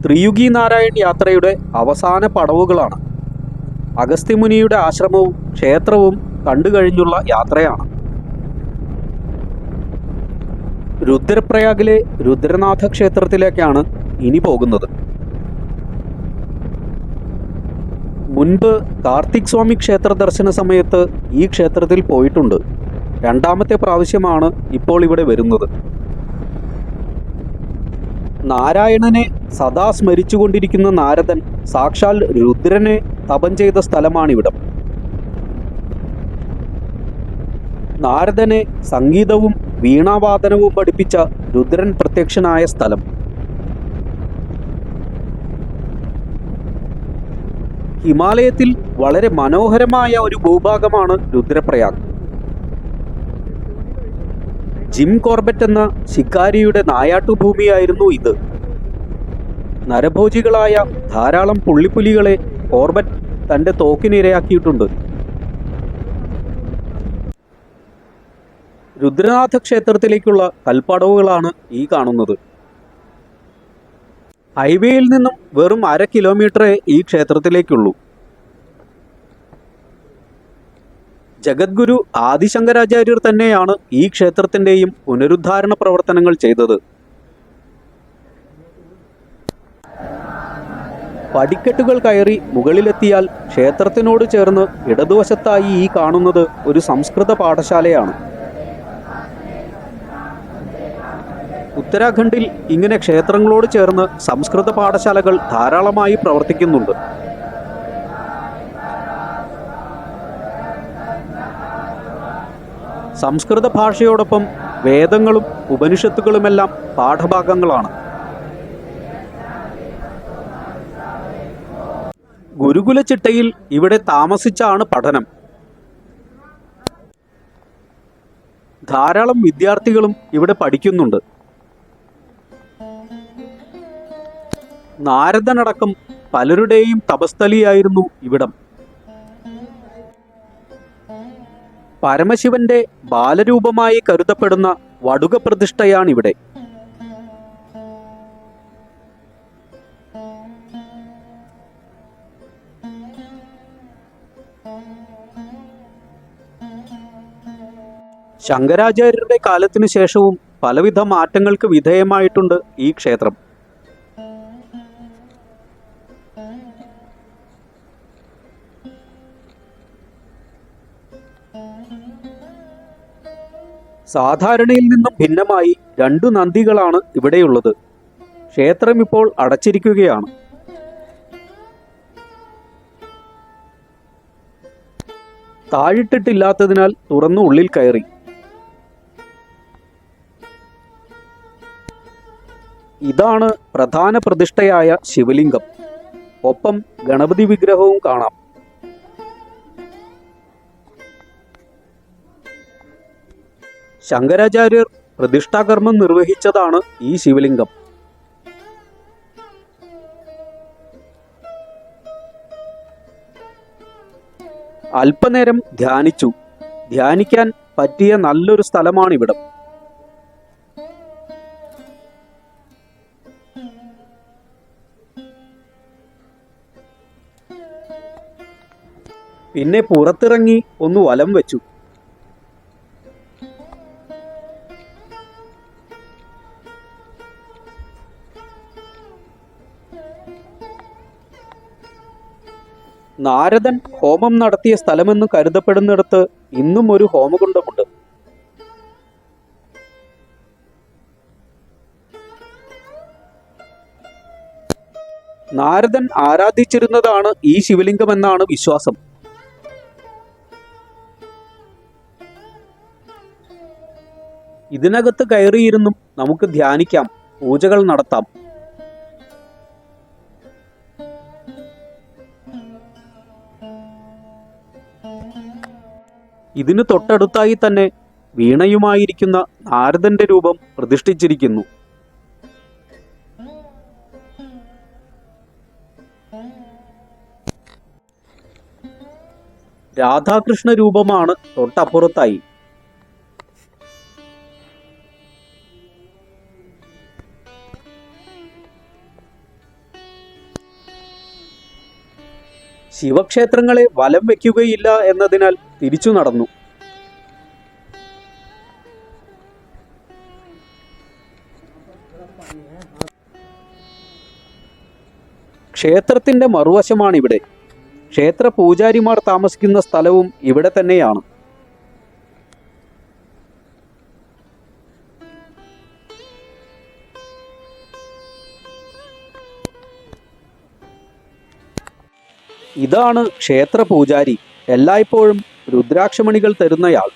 ത്രിയുഗി നാരായൺ യാത്രയുടെ അവസാന പടവുകളാണ്. അഗസ്ത്യമുനിയുടെ ആശ്രമവും ക്ഷേത്രവും കണ്ടുകഴിഞ്ഞുള്ള യാത്രയാണ്. രുദ്രപ്രയാഗിലെ രുദ്രനാഥ ക്ഷേത്രത്തിലേക്കാണ് ഇനി പോകുന്നത്. മുൻപ് കാർത്തിക് സ്വാമി ക്ഷേത്ര ദർശന സമയത്ത് ഈ ക്ഷേത്രത്തിൽ പോയിട്ടുണ്ട്. രണ്ടാമത്തെ പ്രാവശ്യമാണ് ഇപ്പോൾ ഇവിടെ വരുന്നത്. നാരായണനെ സദാ സ്മരിച്ചുകൊണ്ടിരിക്കുന്ന നാരദൻ സാക്ഷാൽ രുദ്രനെ തപം ചെയ്ത സ്ഥലമാണിവിടം. നാരദനെ സംഗീതവും വീണാവാദനവും പഠിപ്പിച്ച രുദ്രൻ പ്രത്യക്ഷനായ സ്ഥലം. ഹിമാലയത്തിൽ വളരെ മനോഹരമായ ഒരു ഭൂഭാഗമാണ് രുദ്രപ്രയാഗ്. ജിം കോർബറ്റ് എന്ന ശിക്കാരിയുടെ നായാട്ടുഭൂമിയായിരുന്നു ഇത്. നരഭോജികളായ ധാരാളം പുള്ളിപ്പുലികളെ കോർബറ്റ് തൻ്റെ തോക്കിനിരയാക്കിയിട്ടുണ്ട്. രുദ്രനാഥ ക്ഷേത്രത്തിലേക്കുള്ള കൽപ്പടവുകളാണ് ഈ കാണുന്നത്. ഹൈവേയിൽ നിന്നും വെറും 1/2 കിലോമീറ്ററേ ഈ ക്ഷേത്രത്തിലേക്കുള്ളൂ. ജഗദ്ഗുരു ആദിശങ്കരാചാര്യർ തന്നെയാണ് ഈ ക്ഷേത്രത്തിൻ്റെയും പുനരുദ്ധാരണ പ്രവർത്തനങ്ങൾ ചെയ്തത്. പടിക്കെട്ടുകൾ കയറി മുകളിലെത്തിയാൽ ക്ഷേത്രത്തിനോട് ചേർന്ന് ഇടതുവശത്തായി ഈ കാണുന്നത് ഒരു സംസ്കൃത പാഠശാലയാണ്. ഉത്തരാഖണ്ഡിൽ ഇങ്ങനെ ക്ഷേത്രങ്ങളോട് ചേർന്ന് സംസ്കൃത പാഠശാലകൾ ധാരാളമായി പ്രവർത്തിക്കുന്നുണ്ട്. സംസ്കൃത ഭാഷയോടൊപ്പം വേദങ്ങളും ഉപനിഷത്തുകളുമെല്ലാം പാഠഭാഗങ്ങളാണ്. ഗുരുകുല ചിട്ടയിൽ ഇവിടെ താമസിച്ചാണ് പഠനം. ധാരാളം വിദ്യാർത്ഥികളും ഇവിടെ പഠിക്കുന്നുണ്ട്. നാരദനടക്കം പലരുടെയും തപസ്ഥലിയായിരുന്നു ഇവിടം. പരമശിവന്റെ ബാലരൂപമായി കരുതപ്പെടുന്ന വടുക പ്രതിഷ്ഠയാണിവിടെ. ശങ്കരാചാര്യരുടെ കാലത്തിനു ശേഷവും പലവിധ മാറ്റങ്ങൾക്ക് വിധേയമായിട്ടുണ്ട് ഈ ക്ഷേത്രം. സാധാരണയിൽ നിന്നും ഭിന്നമായി 2 നന്ദികളാണ് ഇവിടെയുള്ളത്. ക്ഷേത്രം ഇപ്പോൾ അടച്ചിരിക്കുകയാണ്. താഴിട്ടിട്ടില്ലാത്തതിനാൽ തുറന്നു ഉള്ളിൽ കയറി. ഇതാണ് പ്രധാന പ്രതിഷ്ഠയായ ശിവലിംഗം. ഒപ്പം ഗണപതി വിഗ്രഹവും കാണാം. ശങ്കരാചാര്യർ പ്രതിഷ്ഠാകർമ്മം നിർവഹിച്ചതാണ് ഈ ശിവലിംഗം. അല്പനേരം ധ്യാനിച്ചു. ധ്യാനിക്കാൻ പറ്റിയ നല്ലൊരു സ്ഥലമാണിവിടം. പിന്നെ പുറത്തിറങ്ങി ഒന്ന് വലം വെച്ചു. നാരദൻ ഹോമം നടത്തിയ സ്ഥലമെന്ന് കരുതപ്പെടുന്നിടത്ത് ഇന്നും ഒരു ഹോമകുണ്ഡമുണ്ട്. നാരദൻ ആരാധിച്ചിരുന്നതാണ് ഈ ശിവലിംഗമെന്നാണ് വിശ്വാസം. ഇതിനകത്ത് കയറിയിരുന്നും നമുക്ക് ധ്യാനിക്കാം, പൂജകൾ നടത്താം. ഇതിനു തൊട്ടടുത്തായി തന്നെ വീണയുമായിരിക്കുന്ന നാരദന്റെ രൂപം പ്രതിഷ്ഠിച്ചിരിക്കുന്നു. രാധാകൃഷ്ണ രൂപമാണ് തൊട്ടപ്പുറത്തായി. ശിവക്ഷേത്രങ്ങളെ വലം വയ്ക്കുകയില്ല എന്നതിനാൽ തിരിച്ചു നടന്നു. ക്ഷേത്രത്തിൻ്റെ മറുവശമാണിവിടെ. ക്ഷേത്ര പൂജാരിമാർ താമസിക്കുന്ന സ്ഥലവും ഇവിടെ തന്നെയാണ്. ഇതാണ് ക്ഷേത്ര പൂജാരി, എല്ലായ്പ്പോഴും രുദ്രാക്ഷമണികൾ തരുന്നയാൾ.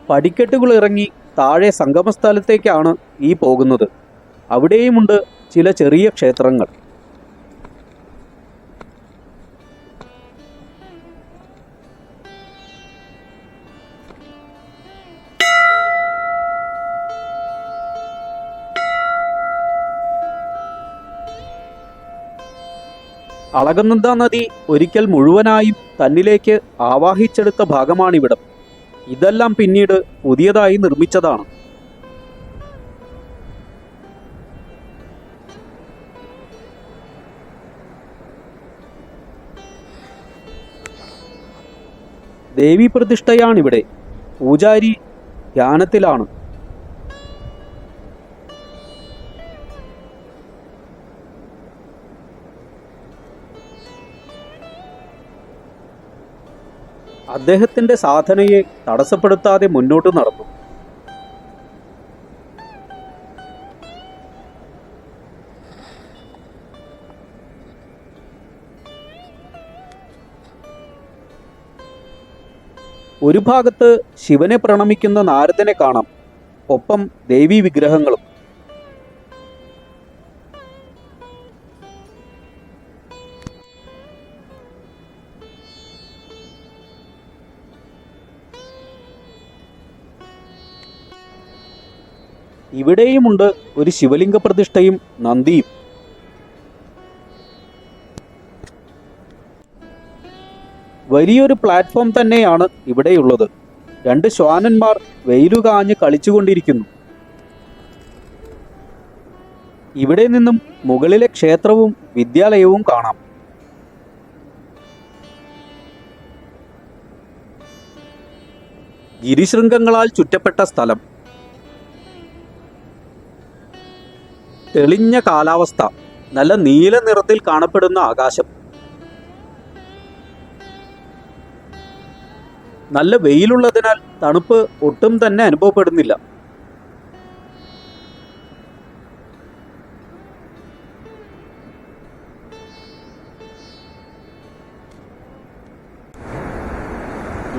പടിക്കെട്ടുകൾ ഇറങ്ങി താഴെ സംഗമസ്ഥലത്തേക്കാണ് ഈ പോകുന്നത്. അവിടെയുമുണ്ട് ചില ചെറിയ ക്ഷേത്രങ്ങൾ. അളകനന്ദ നദി ഒരിക്കൽ മുഴുവനായും തന്നിലേക്ക് ആവാഹിച്ചെടുത്ത ഭാഗമാണിവിടം. ഇതെല്ലാം പിന്നീട് പുതിയതായി നിർമ്മിച്ചതാണ്. ദേവീ പ്രതിഷ്ഠയാണിവിടെ. പൂജാരി ധ്യാനത്തിലാണ്. അദ്ദേഹത്തിൻ്റെ സാധനയെ തടസ്സപ്പെടുത്താതെ മുന്നോട്ട് നടന്നു. ഒരു ഭാഗത്ത് ശിവനെ പ്രണമിക്കുന്ന നാരദനെ കാണാം, ഒപ്പം ദേവീ വിഗ്രഹങ്ങളും. ഇവിടെയുമുണ്ട് ഒരു ശിവലിംഗ പ്രതിഷ്ഠയും നന്ദിയും. വലിയൊരു പ്ലാറ്റ്ഫോം തന്നെയാണ് ഇവിടെയുള്ളത്. 2 ശ്വാനന്മാർ വെയിലുകാഞ്ഞ് കളിച്ചുകൊണ്ടിരിക്കുന്നു. ഇവിടെ നിന്നും മുകളിലെ ക്ഷേത്രവും വിദ്യാലയവും കാണാം. ഗിരിശൃംഗങ്ങളാൽ ചുറ്റപ്പെട്ട സ്ഥലം. തെളിഞ്ഞ കാലാവസ്ഥ, നല്ല നീല നിറത്തിൽ കാണപ്പെടുന്ന ആകാശം. നല്ല വെയിലുള്ളതിനാൽ തണുപ്പ് ഒട്ടും തന്നെ അനുഭവപ്പെടുന്നില്ല.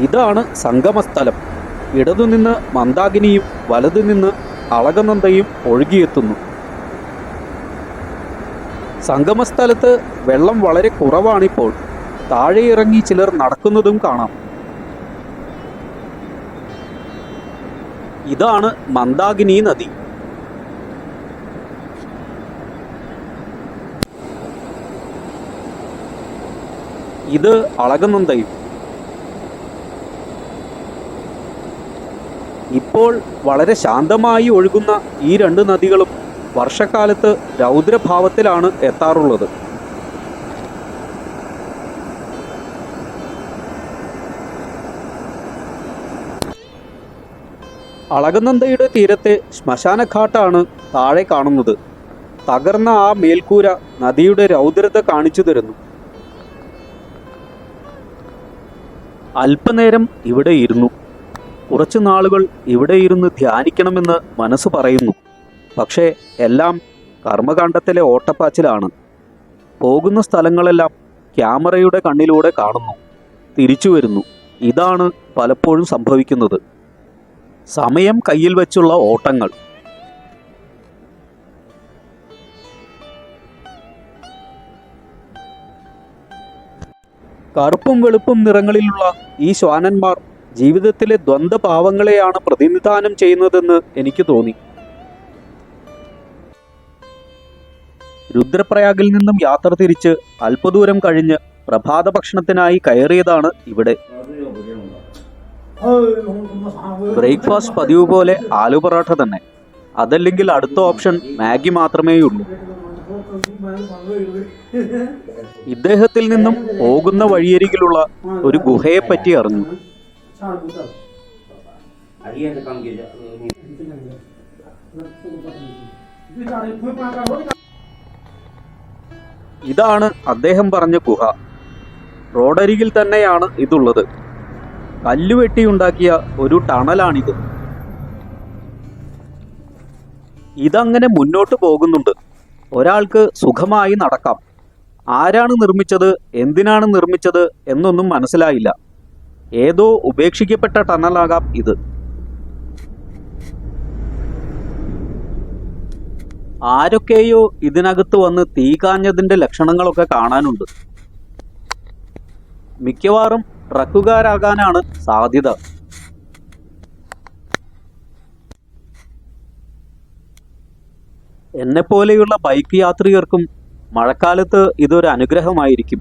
ഇതാണ് സംഗമസ്ഥലം. ഇടതുനിന്ന് മന്ദാകിനിയും വലതുനിന്ന് അളകനന്ദയും ഒഴുകിയെത്തുന്നു. സംഗമസ്ഥലത്ത് വെള്ളം വളരെ കുറവാണിപ്പോൾ. താഴെ ഇറങ്ങി ചിലർ നടക്കുന്നതും കാണാം. ഇതാണ് മന്ദാകിനി നദി. ഇത് അളകനന്ദയും. ഇപ്പോൾ വളരെ ശാന്തമായി ഒഴുകുന്ന ഈ 2 നദികളും വർഷക്കാലത്ത് രൗദ്രഭാവത്തിലാണ് എത്താറുള്ളത്. അളകനന്ദയുടെ തീരത്തെ ശ്മശാനഘാട്ടാണ് താഴെ കാണുന്നത്. തകർന്ന ആ മേൽക്കൂര നദിയുടെ രൗദ്രത കാണിച്ചു തരുന്നു. അല്പനേരം ഇവിടെ ഇരുന്നു. കുറച്ചു നാളുകൾ ഇവിടെ ഇരുന്ന് ധ്യാനിക്കണമെന്ന് മനസ്സ് പറയുന്നു. പക്ഷേ എല്ലാം കർമ്മകാണ്ഡത്തിലെ ഓട്ടപ്പാച്ചിലാണ്. പോകുന്ന സ്ഥലങ്ങളെല്ലാം ക്യാമറയുടെ കണ്ണിലൂടെ കാണുന്നു, തിരിച്ചു വരുന്നു. ഇതാണ് പലപ്പോഴും സംഭവിക്കുന്നത്. സമയം കയ്യിൽ വെച്ചുള്ള ഓട്ടങ്ങൾ. കറുപ്പും വെളുപ്പും നിറങ്ങളിലുള്ള ഈ ശ്വാനന്മാർ ജീവിതത്തിലെ ദ്വന്ദ്ഭാവങ്ങളെയാണ് പ്രതിനിധാനം ചെയ്യുന്നതെന്ന് എനിക്ക് തോന്നി. രുദ്രപ്രയാഗിൽ നിന്നും യാത്ര തിരിച്ച് അല്പദൂരം കഴിഞ്ഞ് പ്രഭാത ഭക്ഷണത്തിനായി കയറിയതാണ് ഇവിടെ. ബ്രേക്ക്ഫാസ്റ്റ് പതിവ് പോലെ ആലു പൊറോട്ട തന്നെ, അതല്ലെങ്കിൽ അടുത്ത ഓപ്ഷൻ മാഗി മാത്രമേയുള്ളൂ. ഇദ്ദേഹത്തിൽ നിന്നും പോകുന്ന വഴിയരികിലുള്ള ഒരു ഗുഹയെപ്പറ്റി അറിഞ്ഞു. ഇതാണ് അദ്ദേഹം പറഞ്ഞ ഗുഹ. റോഡരികിൽ തന്നെയാണ് ഇതുള്ളത്. കല്ലുവെട്ടിയുണ്ടാക്കിയ ഒരു ടണലാണിത്. ഇതങ്ങനെ മുന്നോട്ട് പോകുന്നുണ്ട്. ഒരാൾക്ക് സുഖമായി നടക്കാം. ആരാണ് നിർമ്മിച്ചത്, എന്തിനാണ് നിർമ്മിച്ചത് എന്നൊന്നും മനസ്സിലായില്ല. ഏതോ ഉപേക്ഷിക്കപ്പെട്ട ടണലാകാം ഇത്. ആരൊക്കെയോ ഇതിനകത്ത് വന്ന് തീ കാഞ്ഞതിൻ്റെ ലക്ഷണങ്ങളൊക്കെ കാണാനുണ്ട്. മിക്കവാറും ട്രക്കുകാരാകാനാണ് സാധ്യത. എന്നെപ്പോലെയുള്ള ബൈക്ക് യാത്രികർക്കും മഴക്കാലത്ത് ഇതൊരു അനുഗ്രഹമായിരിക്കും.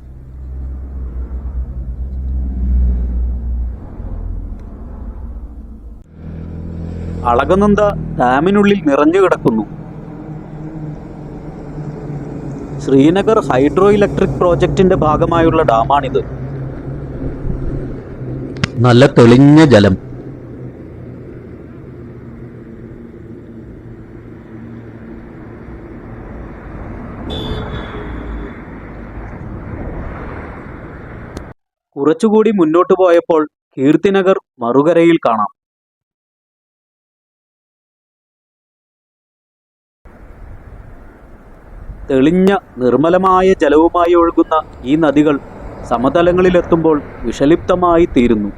അളകനന്ദ ഡാമിനുള്ളിൽ നിറഞ്ഞു കിടക്കുന്നു. ശ്രീനഗർ ഹൈഡ്രോ ഇലക്ട്രിക് പ്രോജക്റ്റിന്റെ ഭാഗമായുള്ള ഡാമാണിത്. നല്ല തെളിഞ്ഞ ജലം. കുറച്ചുകൂടി മുന്നോട്ട് പോയപ്പോൾ കീർത്തിനഗർ മറുകരയിൽ കാണാം. തെളിഞ്ഞ നിർമ്മലമായ ജലവുമായി ഒഴുകുന്ന ഈ നദികൾ സമതലങ്ങളിലെത്തുമ്പോൾ വിഷലിപ്തമായി തീരുന്നു.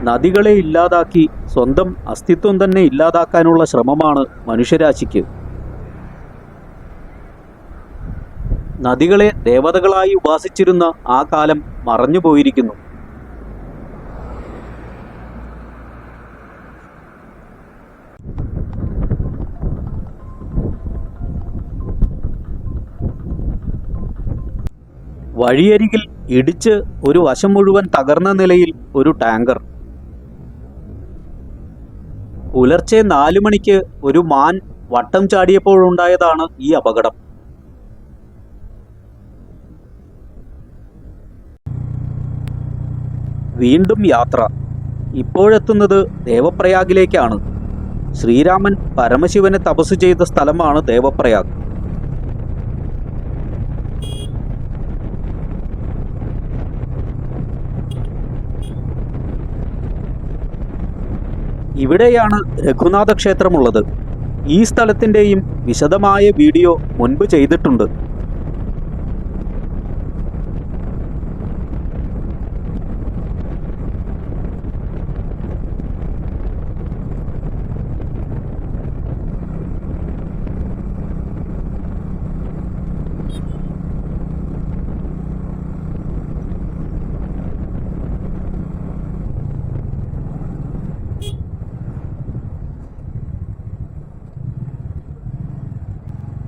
നദികളെ ഇല്ലാതാക്കി സ്വന്തം അസ്തിത്വം തന്നെ ഇല്ലാതാക്കാനുള്ള ശ്രമമാണ് മനുഷ്യരാശിക്ക്. നദികളെ ദേവതകളായി ഉപാസിച്ചിരുന്ന ആ കാലം മറഞ്ഞുപോയിരിക്കുന്നു. വഴിയരികിൽ ഇടിച്ച് ഒരു വശം മുഴുവൻ തകർന്ന നിലയിൽ ഒരു ടാങ്കർ. പുലർച്ചെ 4 മണിക്ക് ഒരു മാൻ വട്ടം ചാടിയപ്പോഴുണ്ടായതാണ് ഈ അപകടം. വീണ്ടും യാത്ര. ഇപ്പോഴെത്തുന്നത് ദേവപ്രയാഗിലേക്കാണ്. ശ്രീരാമൻ പരമശിവനെ തപസ് ചെയ്ത സ്ഥലമാണ് ദേവപ്രയാഗ്. ഇവിടെയാണ് രഘുനാഥ ക്ഷേത്രമുള്ളത്. ഈ സ്ഥലത്തിൻ്റെയും വിശദമായ വീഡിയോ മുൻപ് ചെയ്തിട്ടുണ്ട്.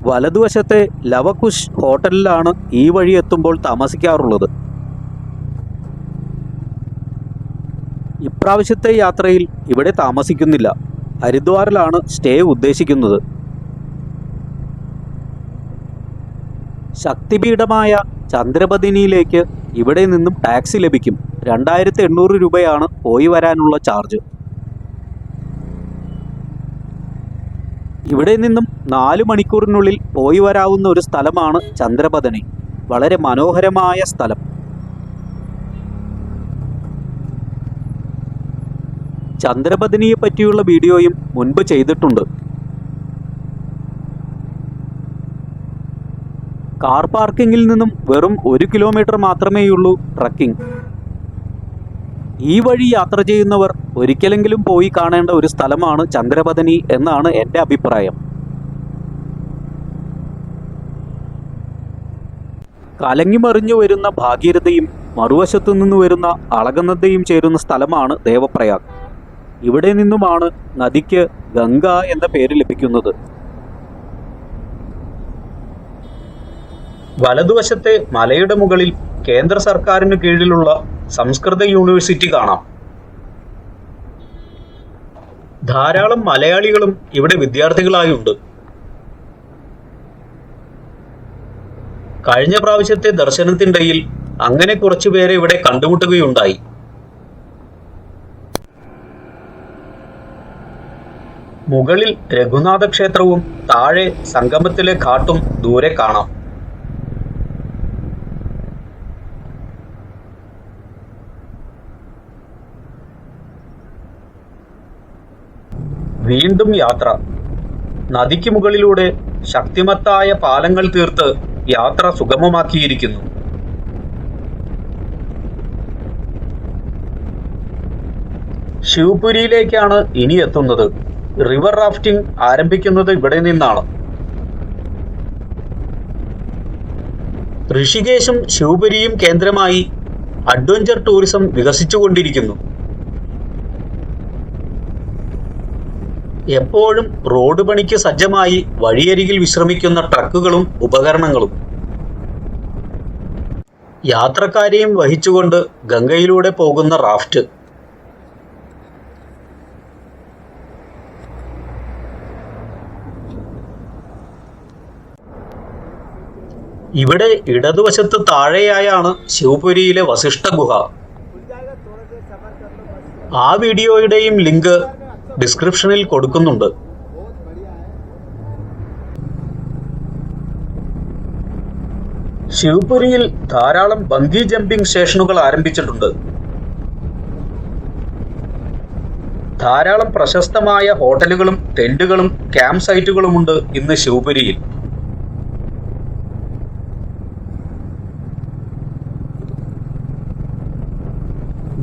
വലതുവശത്തെ ലവകുശ് ഹോട്ടലിലാണ് ഈ വഴി എത്തുമ്പോൾ താമസിക്കാറുള്ളത്. ഇപ്രാവശ്യത്തെ യാത്രയിൽ ഇവിടെ താമസിക്കുന്നില്ല. ഹരിദ്വാറിലാണ് സ്റ്റേ ഉദ്ദേശിക്കുന്നത്. ശക്തിപീഠമായ ചന്ദ്രപദിനിയിലേക്ക് ഇവിടെ നിന്നും ടാക്സി ലഭിക്കും. 2800 രൂപയാണ് പോയി വരാനുള്ള ചാർജ്. ഇവിടെ നിന്നും 4 മണിക്കൂറിനുള്ളിൽ പോയി വരാവുന്ന ഒരു സ്ഥലമാണ് ചന്ദ്രപദനി. വളരെ മനോഹരമായ സ്ഥലം. ചന്ദ്രപദനിയെ പറ്റിയുള്ള വീഡിയോയും മുൻപ് ചെയ്തിട്ടുണ്ട്. കാർ പാർക്കിങ്ങിൽ നിന്നും വെറും 1 കിലോമീറ്റർ മാത്രമേയുള്ളൂ ട്രക്കിംഗ്. ഈ വഴി യാത്ര ചെയ്യുന്നവർ ഒരിക്കലെങ്കിലും പോയി കാണേണ്ട ഒരു സ്ഥലമാണ് ചന്ദ്രപദനി എന്നാണ് എൻ്റെ അഭിപ്രായം. കലങ്ങിമറിഞ്ഞു വരുന്ന ഭാഗീരഥയും മറുവശത്തു നിന്ന് വരുന്ന അളകനന്ദയും ചേരുന്ന സ്ഥലമാണ് ദേവപ്രയാഗ്. ഇവിടെ നിന്നുമാണ് നദിക്ക് ഗംഗ എന്ന പേര് ലഭിക്കുന്നത്. വലതുവശത്തെ മലയുടെ മുകളിൽ കേന്ദ്ര സർക്കാരിന് കീഴിലുള്ള സംസ്കൃത യൂണിവേഴ്സിറ്റി കാണാം. ധാരാളം മലയാളികളും ഇവിടെ വിദ്യാർത്ഥികളായുണ്ട്. കഴിഞ്ഞ പ്രാവശ്യത്തെ ദർശനത്തിനിടയിൽ അങ്ങനെ കുറച്ചുപേരെ ഇവിടെ കണ്ടുമുട്ടുകയുണ്ടായി. മുകളിൽ രഘുനാഥ ക്ഷേത്രവും താഴെ സംഗമത്തിലെ ഘാട്ടും ദൂരെ കാണാം. വീണ്ടും യാത്ര. നദിക്ക് മുകളിലൂടെ ശക്തിമത്തായ പാലങ്ങൾ തീർത്ത് യാത്ര സുഗമമാക്കിയിരിക്കുന്നു. ശിവപുരിയിലേക്കാണ് ഇനി എത്തുന്നത്. റിവർ റാഫ്റ്റിംഗ് ആരംഭിക്കുന്നത് ഇവിടെ നിന്നാണ്. ഋഷികേശും ശിവപുരിയും കേന്ദ്രമായി അഡ്വഞ്ചർ ടൂറിസം വികസിച്ചുകൊണ്ടിരിക്കുന്നു. എപ്പോഴും റോഡ് പണിക്ക് സജ്ജമായി വഴിയരികിൽ വിശ്രമിക്കുന്ന ട്രക്കുകളും ഉപകരണങ്ങളും. യാത്രക്കാരെയും വഹിച്ചുകൊണ്ട് ഗംഗയിലൂടെ പോകുന്ന റാഫ്റ്റ്. ഇവിടെ ഇടതുവശത്ത് താഴെയായാണ് ശിവപുരിയിലെ വസിഷ്ഠ ഗുഹ. ആ വീഡിയോയുടെയും ലിങ്ക് ഡിസ്ക്രിപ്ഷനിൽ കൊടുക്കുന്നുണ്ട്. ശിവപുരിയിൽ ധാരാളം ബംഗി ജമ്പിംഗ് സ്റ്റേഷനുകൾ ആരംഭിച്ചിട്ടുണ്ട്. ധാരാളം പ്രശസ്തമായ ഹോട്ടലുകളും ടെന്റുകളും ക്യാമ്പ് സൈറ്റുകളുമുണ്ട് ഇന്ന് ശിവപുരിയിൽ.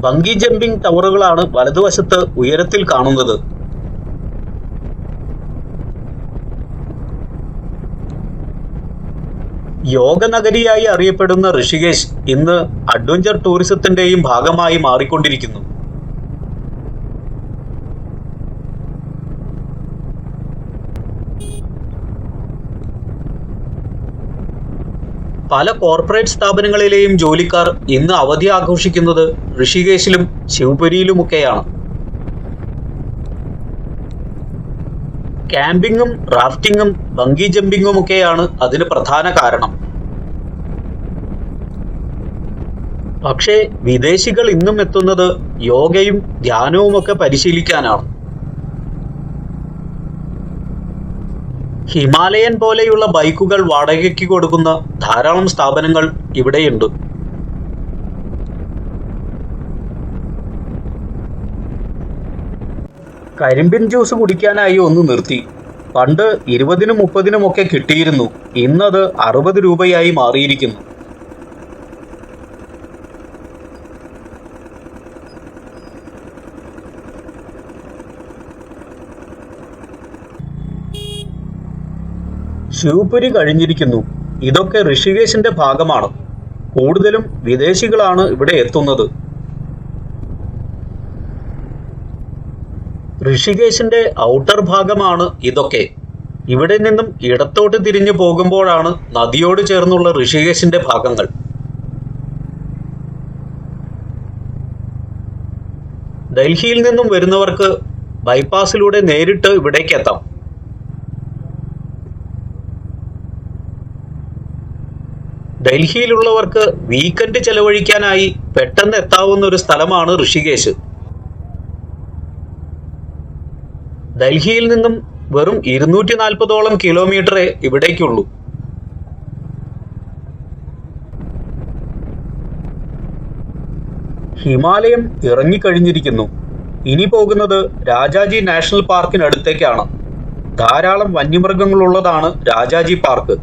ബംഗി ജമ്പിംഗ് ടവറുകളാണ് വലതുവശത്ത് ഉയരത്തിൽ കാണുന്നത്. യോഗ നഗരിയായി അറിയപ്പെടുന്ന ഋഷികേശ് ഇന്ന് അഡ്വഞ്ചർ ടൂറിസത്തിന്റെയും ഭാഗമായി മാറിക്കൊണ്ടിരിക്കുന്നു. പല കോർപ്പറേറ്റ് സ്ഥാപനങ്ങളിലെയും ജോലിക്കാർ ഇന്ന് അവധി ആഘോഷിക്കുന്നത് ഋഷികേശിലും ശിവപുരിയിലുമൊക്കെയാണ്. ക്യാമ്പിങ്ങും റാഫ്റ്റിങ്ങും ബംഗി ജമ്പിങ്ങുമൊക്കെയാണ് അതിന് പ്രധാന കാരണം. പക്ഷേ വിദേശികൾ ഇന്നും എത്തുന്നത് യോഗയും ധ്യാനവുമൊക്കെ പരിശീലിക്കാനാണ്. ഹിമാലയൻ പോലെയുള്ള ബൈക്കുകൾ വാടകയ്ക്ക് കൊടുക്കുന്ന ധാരാളം സ്ഥാപനങ്ങൾ ഇവിടെയുണ്ട്. കരിമ്പിൻ ജ്യൂസ് കുടിക്കാനായി ഒന്ന് നിർത്തി. പണ്ട് 20-നും 30-നും ഒക്കെ കിട്ടിയിരുന്നു. ഇന്നത് 60 രൂപയായി മാറിയിരിക്കുന്നു. ശിവപുരി കഴിഞ്ഞിരിക്കുന്നു. ഇതൊക്കെ ഋഷികേശിന്റെ ഭാഗമാണ്. കൂടുതലും വിദേശികളാണ് ഇവിടെ എത്തുന്നത്. ഋഷികേശിന്റെ ഔട്ടർ ഭാഗമാണ് ഇതൊക്കെ. ഇവിടെ നിന്നും ഇടത്തോട്ട് തിരിഞ്ഞു പോകുമ്പോഴാണ് നദിയോട് ചേർന്നുള്ള ഋഷികേശിന്റെ ഭാഗങ്ങൾ. ഡൽഹിയിൽ നിന്നും വരുന്നവർക്ക് ബൈപ്പാസിലൂടെ നേരിട്ട് ഇവിടേക്ക് എത്താം. ഡൽഹിയിലുള്ളവർക്ക് വീക്കെൻഡ് ചെലവഴിക്കാനായി പെട്ടെന്ന് എത്താവുന്ന ഒരു സ്ഥലമാണ് ഋഷികേശ്. ഡൽഹിയിൽ നിന്നും വെറും 240ഓളം കിലോമീറ്ററേ ഇവിടേക്കുള്ളൂ. ഹിമാലയം ഇറങ്ങിക്കഴിഞ്ഞിരിക്കുന്നു. ഇനി പോകുന്നത് രാജാജി നാഷണൽ പാർക്കിനടുത്തേക്കാണ്. ധാരാളം വന്യമൃഗങ്ങളുള്ളതാണ് രാജാജി പാർക്ക്.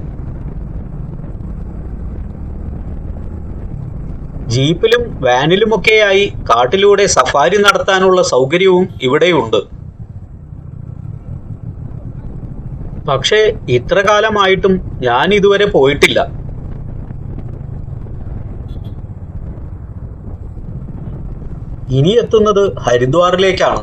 ജീപ്പിലും വാനിലുമൊക്കെയായി കാട്ടിലൂടെ സഫാരി നടത്താനുള്ള സൗകര്യവും ഇവിടെയുണ്ട്. പക്ഷേ ഇത്ര കാലമായിട്ടും ഞാൻ ഇതുവരെ പോയിട്ടില്ല. ഇനി എത്തുന്നത് ഹരിദ്വാറിലേക്കാണ്.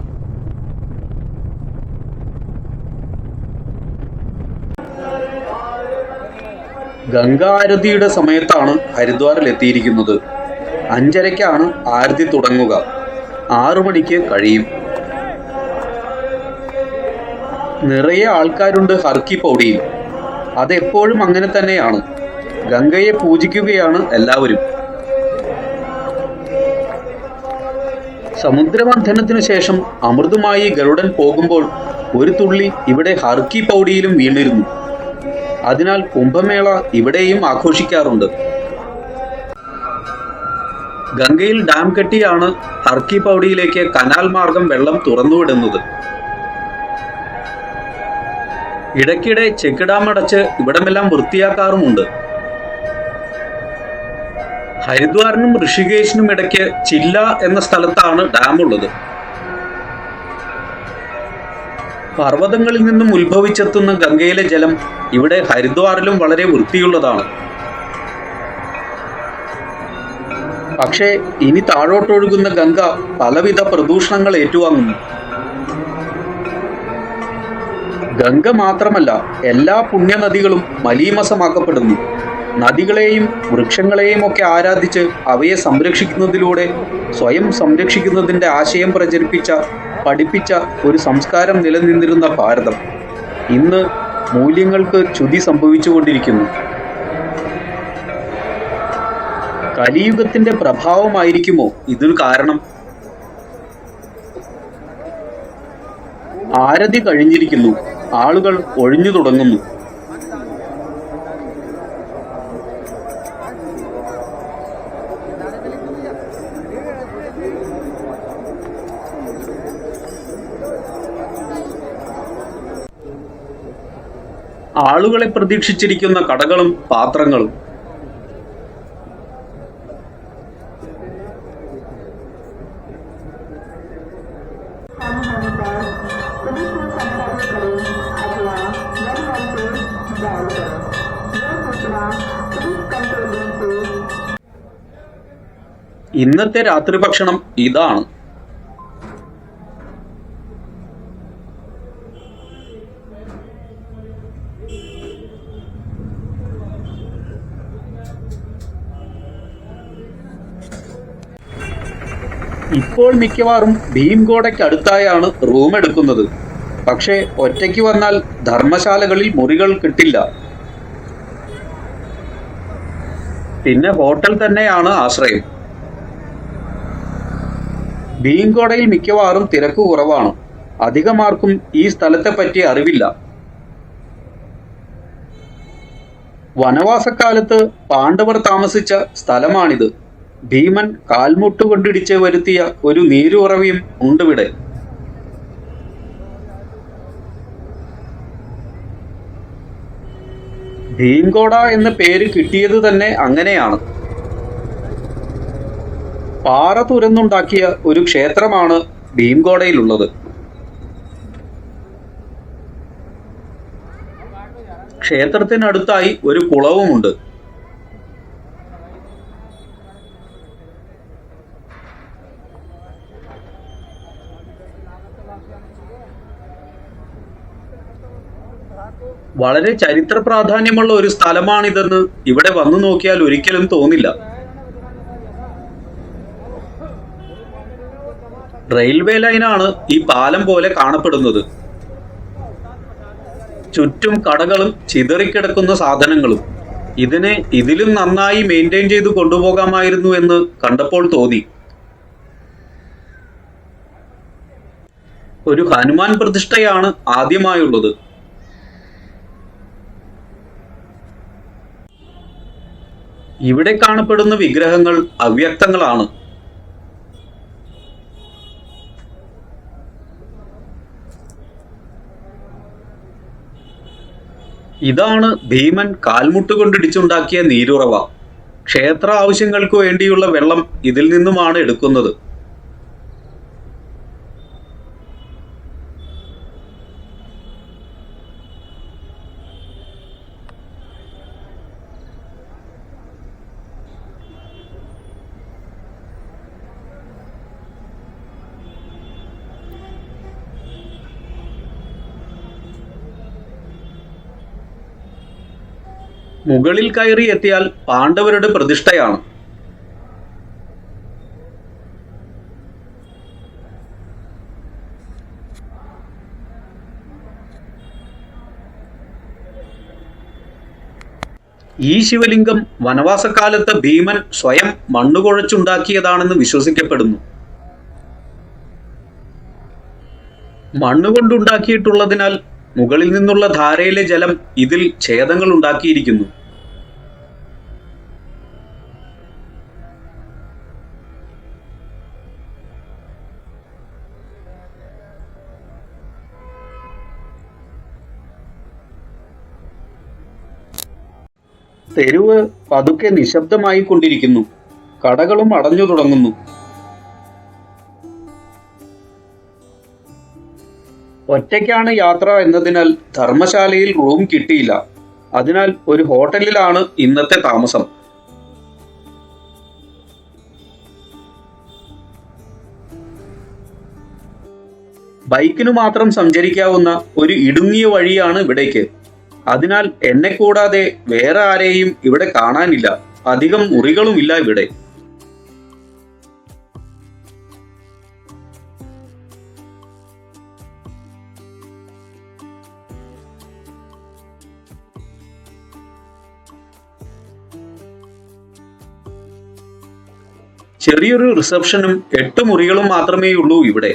ഗംഗാ ആരതിയുടെ സമയത്താണ് ഹരിദ്വാറിൽ എത്തിയിരിക്കുന്നത്. 5:30-ക്കാണ് ആരതി തുടങ്ങുക. 6 മണിക്ക് കഴിയും. നിറയെ ആൾക്കാരുണ്ട് ഹർക്കി പൗഡിയിൽ. അതെപ്പോഴും അങ്ങനെ തന്നെയാണ്. ഗംഗയെ പൂജിക്കുകയാണ് എല്ലാവരും. സമുദ്രമന്ഥനത്തിനു ശേഷം അമൃതുമായി ഗരുഡൻ പോകുമ്പോൾ ഒരു തുള്ളി ഇവിടെ ഹർക്കി പൗഡിയിലും വീണിരുന്നു. അതിനാൽ കുംഭമേള ഇവിടെയും ആഘോഷിക്കാറുണ്ട്. ഗംഗയിൽ ഡാം കെട്ടിയാണ് ഹർക്കി പൗഡിയിലേക്ക് കനാൽ മാർഗം വെള്ളം തുറന്നുവിടുന്നത്. ഇടയ്ക്കിടെ ചെക്ക് ഡാം അടച്ച് ഇവിടമെല്ലാം വൃത്തിയാക്കാറുമുണ്ട്. ഹരിദ്വാറിനും ഋഷികേശിനും ഇടയ്ക്ക് ചില്ല എന്ന സ്ഥലത്താണ് ഡാം ഉള്ളത്. പർവ്വതങ്ങളിൽ നിന്നും ഉത്ഭവിച്ചെത്തുന്ന ഗംഗയിലെ ജലം ഇവിടെ ഹരിദ്വാറിലും വളരെ വൃത്തിയുള്ളതാണ്. പക്ഷേ ഇനി താഴോട്ടൊഴുകുന്ന ഗംഗ പലവിധ പ്രദൂഷണങ്ങൾ ഏറ്റുവാങ്ങുന്നു. ഗംഗ മാത്രമല്ല, എല്ലാ പുണ്യനദികളും മലീമസമാക്കപ്പെടുന്നു. നദികളെയും വൃക്ഷങ്ങളെയും ഒക്കെ ആരാധിച്ച് അവയെ സംരക്ഷിക്കുന്നതിലൂടെ സ്വയം സംരക്ഷിക്കുന്നതിൻ്റെ ആശയം പഠിപ്പിച്ച ഒരു സംസ്കാരം നിലനിന്നിരുന്ന ഭാരതം ഇന്ന് മൂല്യങ്ങൾക്ക് ച്യുതി സംഭവിച്ചുകൊണ്ടിരിക്കുന്നു. കലിയുഗത്തിന്റെ പ്രഭാവമായിരിക്കുമോ ഇതിന് കാരണം? ആരതി കഴിഞ്ഞിരിക്കുന്നു. ആളുകൾ ഒഴിഞ്ഞു തുടങ്ങുന്നു. ആളുകളെ പ്രതീക്ഷിച്ചിരിക്കുന്ന കടകളും പാത്രങ്ങളും. ഇന്നത്തെ രാത്രി ഭക്ഷണം ഇതാണ്. ഇപ്പോൾ മിക്കവാറും ഭീംഗോഡയ്ക്ക് അടുത്തായാണ് റൂം എടുക്കുന്നത്. പക്ഷേ ഒറ്റയ്ക്ക് വന്നാൽ ധർമ്മശാലകളിൽ മുറികൾ കിട്ടില്ല. പിന്നെ ഹോട്ടൽ തന്നെയാണ് ആശ്രയം. ഭീംഗോഡയിൽ മിക്കവാറും തിരക്ക് കുറവാണ്. അധികമാർക്കും ഈ സ്ഥലത്തെ പറ്റി അറിവില്ല. വനവാസക്കാലത്ത് പാണ്ഡവർ താമസിച്ച സ്ഥലമാണിത്. ഭീമൻ കാൽമുട്ടുകൊണ്ടിടിച്ച് വരുത്തിയ ഒരു നീരുറവിയും ഉണ്ടിവിടെ. ഭീംഗോഡ എന്ന പേര് കിട്ടിയത് തന്നെ അങ്ങനെയാണ്. പാറ തുരന്നുണ്ടാക്കിയ ഒരു ക്ഷേത്രമാണ് ഭീംഗോഡയിലുള്ളത്. ക്ഷേത്രത്തിനടുത്തായി ഒരു കുളവുമുണ്ട്. വളരെ ചരിത്ര പ്രാധാന്യമുള്ള ഒരു സ്ഥലമാണിതെന്ന് ഇവിടെ വന്നു നോക്കിയാൽ ഒരിക്കലും തോന്നില്ല. റെയിൽവേ ലൈനാണ് ഈ പാലം പോലെ കാണപ്പെടുന്നത്. ചുറ്റും കടകളും ചിതറിക്കിടക്കുന്ന സാധനങ്ങളും. ഇതിലും നന്നായി മെയിൻറ്റെയിൻ ചെയ്ത് കൊണ്ടുപോകാമായിരുന്നു എന്ന് കണ്ടപ്പോൾ തോന്നി. ഒരു ഹനുമാൻ പ്രതിഷ്ഠയാണ് ആദ്യമായുള്ളത്. ഇവിടെ കാണപ്പെടുന്ന വിഗ്രഹങ്ങൾ അവ്യക്തങ്ങളാണ്. ഇതാണ് ഭീമൻ കാൽമുട്ടുകൊണ്ടിടിച്ചുണ്ടാക്കിയ നീരുറവ. ക്ഷേത്ര ആവശ്യങ്ങൾക്ക് വേണ്ടിയുള്ള വെള്ളം ഇതിൽ നിന്നുമാണ് എടുക്കുന്നത്. മുകളിൽ കയറി എത്തിയാൽ പാണ്ഡവരുടെ പ്രതിഷ്ഠയാണ്. ഈ ശിവലിംഗം വനവാസക്കാലത്ത് ഭീമൻ സ്വയം മണ്ണുകുഴച്ചുണ്ടാക്കിയതാണെന്ന് വിശ്വസിക്കപ്പെടുന്നു. മണ്ണുകൊണ്ടുണ്ടാക്കിയിട്ടുള്ളതിനാൽ മുകളിൽ നിന്നുള്ള ധാരയിലെ ജലം ഇതിൽ ഛേദങ്ങൾ ഉണ്ടാക്കിയിരിക്കുന്നു. തെരുവ് പതുക്കെ നിശബ്ദമായി കൊണ്ടിരിക്കുന്നു. കടകളും അടഞ്ഞു തുടങ്ങുന്നു. ഒറ്റയ്ക്കാണ് യാത്ര എന്നതിനാൽ ധർമ്മശാലയിൽ റൂം കിട്ടിയില്ല. അതിനാൽ ഒരു ഹോട്ടലിലാണ് ഇന്നത്തെ താമസം. ബൈക്കിനു മാത്രം സഞ്ചരിക്കാവുന്ന ഒരു ഇടുങ്ങിയ വഴിയാണ് ഇവിടേക്ക്. അതിനാൽ എന്നെ കൂടാതെ വേറെ ആരെയും ഇവിടെ കാണാനില്ല. അധികം മുറികളുമില്ല ഇവിടെ. ചെറിയൊരു റിസപ്ഷനും 8 മുറികളും മാത്രമേയുള്ളൂ ഇവിടെ.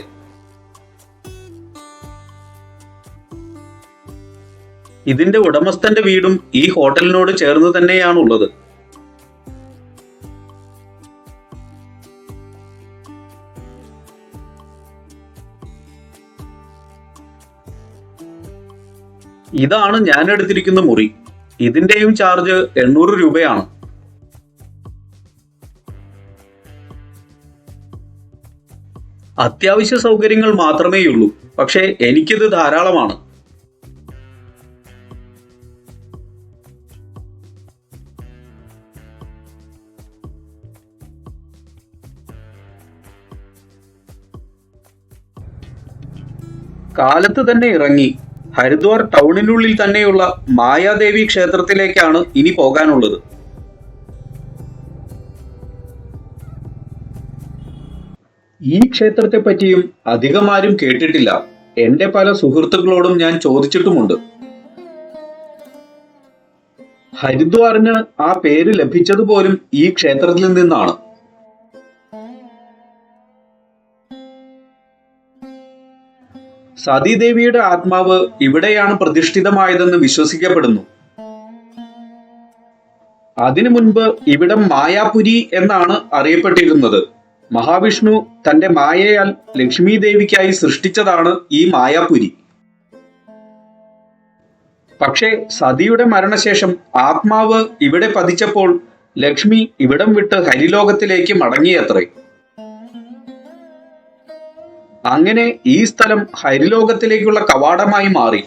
ഇതിന്റെ ഉടമസ്ഥന്റെ വീടും ഈ ഹോട്ടലിനോട് ചേർന്ന് തന്നെയാണുള്ളത്. ഇതാണ് ഞാൻ എടുത്തിരിക്കുന്ന മുറി. ഇതിന്റെയും ചാർജ് 800 രൂപയാണ്. അത്യാവശ്യ സൗകര്യങ്ങൾ മാത്രമേയുള്ളൂ. പക്ഷേ എനിക്കിത് ധാരാളമാണ്. കാലത്ത് തന്നെ ഇറങ്ങി ഹരിദ്വാർ ടൗണിനുള്ളിൽ തന്നെയുള്ള മായാദേവി ക്ഷേത്രത്തിലേക്കാണ് ഇനി പോകാനുള്ളത്. ഈ ക്ഷേത്രത്തെ പറ്റിയും അധികമാരും കേട്ടിട്ടില്ല. എന്റെ പല സുഹൃത്തുക്കളോടും ഞാൻ ചോദിച്ചിട്ടുമുണ്ട്. ഹരിദ്വാറിന് ആ പേര് ലഭിച്ചതുപോലും ഈ ക്ഷേത്രത്തിൽ നിന്നാണ്. സതീദേവിയുടെ ആത്മാവ് ഇവിടെയാണ് പ്രതിഷ്ഠിതമായതെന്ന് വിശ്വസിക്കപ്പെടുന്നു. അതിനു മുൻപ് ഇവിടം മായാപുരി എന്നാണ് അറിയപ്പെട്ടിരുന്നത്. മഹാവിഷ്ണു തന്റെ മായയാൽ ലക്ഷ്മി ദേവിക്കായി സൃഷ്ടിച്ചതാണ് ഈ മായാപുരി. പക്ഷേ സതിയുടെ മരണശേഷം ആത്മാവ് ഇവിടെ പതിച്ചപ്പോൾ ലക്ഷ്മി ഇവിടം വിട്ട് ഹരിലോകത്തിലേക്ക് മടങ്ങിയത്രേ. അങ്ങനെ ഈ സ്ഥലം ഹരിലോകത്തിലേക്കുള്ള കവാടമായി മാറി.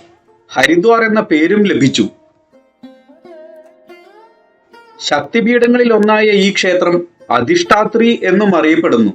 ഹരിദ്വാർ എന്ന പേരും ലഭിച്ചു. ശക്തിപീഠങ്ങളിൽ ഒന്നായ ഈ ക്ഷേത്രം അധിഷ്ഠാത്രി എന്നും അറിയപ്പെടുന്നു.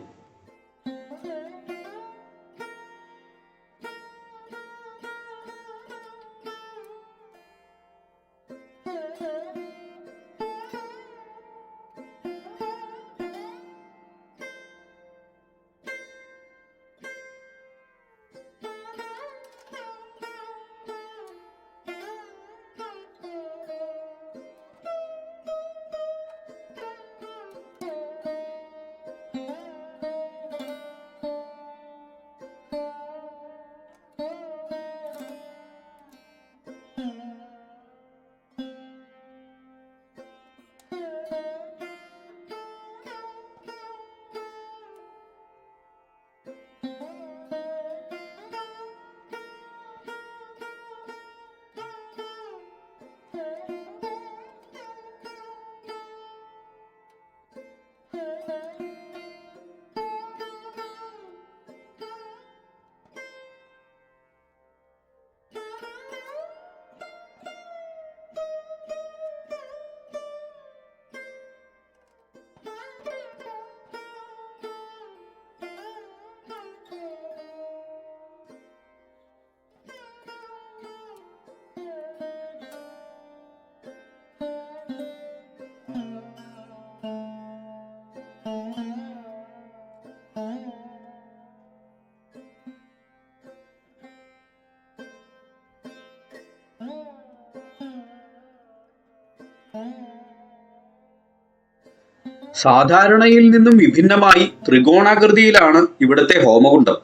സാധാരണയിൽ നിന്നും വിഭിന്നമായി ത്രികോണാകൃതിയിലാണ് ഇവിടുത്തെ ഹോമകുണ്ഡം.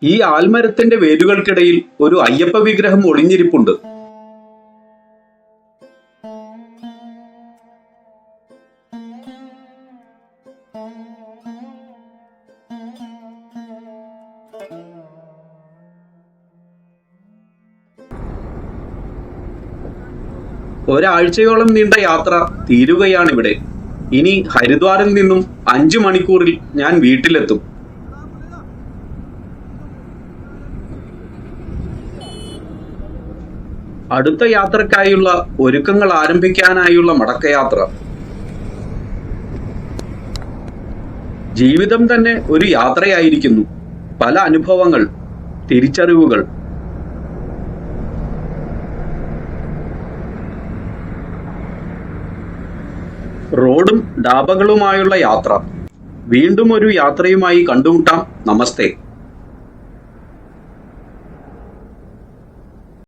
ഈ ആൽമരത്തിന്റെ വേരുകൾക്കിടയിൽ ഒരു അയ്യപ്പ വിഗ്രഹം ഒളിഞ്ഞിരിപ്പുണ്ട്. ഒരാഴ്ചയോളം നീണ്ട യാത്ര തീരുകയാണിവിടെ. ഇനി ഹരിദ്വാറിൽ നിന്നും 5 മണിക്കൂറിൽ ഞാൻ വീട്ടിലെത്തും. അടുത്ത യാത്രക്കായുള്ള ഒരുക്കങ്ങൾ ആരംഭിക്കാനായുള്ള മടക്കയാത്ര. ജീവിതം തന്നെ ഒരു യാത്രയായിരിക്കുന്നു. പല അനുഭവങ്ങൾ, തിരിച്ചറിവുകൾ. റോഡും ഡാബകളുമായുള്ള യാത്ര. വീണ്ടും ഒരു യാത്രയുമായി കണ്ടുമുട്ടാം. നമസ്തേ.